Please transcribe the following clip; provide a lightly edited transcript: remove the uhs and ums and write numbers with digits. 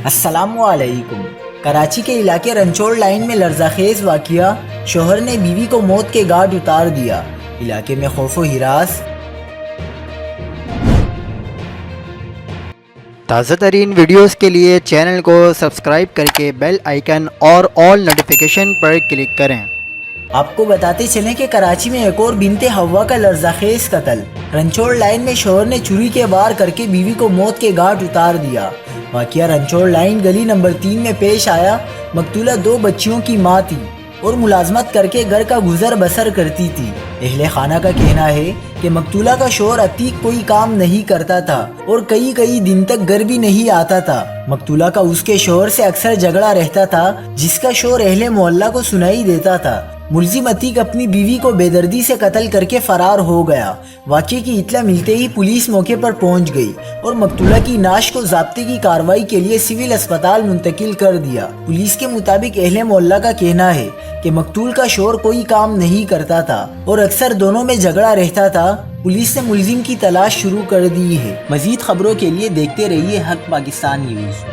السلام علیکم۔ کراچی کے علاقے رنچوڑ لائن میں لرزہ خیز واقعہ، شوہر نے بیوی کو موت کے گھاٹ اتار دیا، علاقے میں خوف و ہراس۔ تازہ ترین ویڈیوز کے لیے چینل کو سبسکرائب کر کے بیل آئیکن اور آل نوٹیفیکیشن پر کلک کریں۔ آپ کو بتاتے چلیں کہ کراچی میں ایک اور بنت ہوا کا لرزہ خیز قتل۔ رنچوڑ لائن میں شوہر نے چھری کے وار کر کے بیوی کو موت کے گھاٹ اتار دیا۔ واقعہ رنچوڑ لائن گلی نمبر 3 میں پیش آیا۔ مقتولہ 2 بچیوں کی ماں تھی اور ملازمت کر کے گھر کا گزر بسر کرتی تھی۔ اہل خانہ کا کہنا ہے کہ مقتولہ کا شوہر عتیق کوئی کام نہیں کرتا تھا اور کئی دن تک گھر بھی نہیں آتا تھا۔ مقتولہ کا اس کے شوہر سے اکثر جھگڑا رہتا تھا، جس کا شور اہل محلہ کو سنائی دیتا تھا۔ ملزم عتیق اپنی بیوی کو بے دردی سے قتل کر کے فرار ہو گیا۔ واقعے کی اطلاع ملتے ہی پولیس موقع پر پہنچ گئی اور مقتولہ کی نعش کو ضابطے کی کارروائی کے لیے سول اسپتال منتقل کر دیا۔ پولیس کے مطابق اہل محلہ کا کہنا ہے کہ مقتول کا شوہر کوئی کام نہیں کرتا تھا اور اکثر دونوں میں جھگڑا رہتا تھا۔ پولیس نے ملزم کی تلاش شروع کر دی ہے۔ مزید خبروں کے لیے دیکھتے رہیے حق پاکستان نیوز۔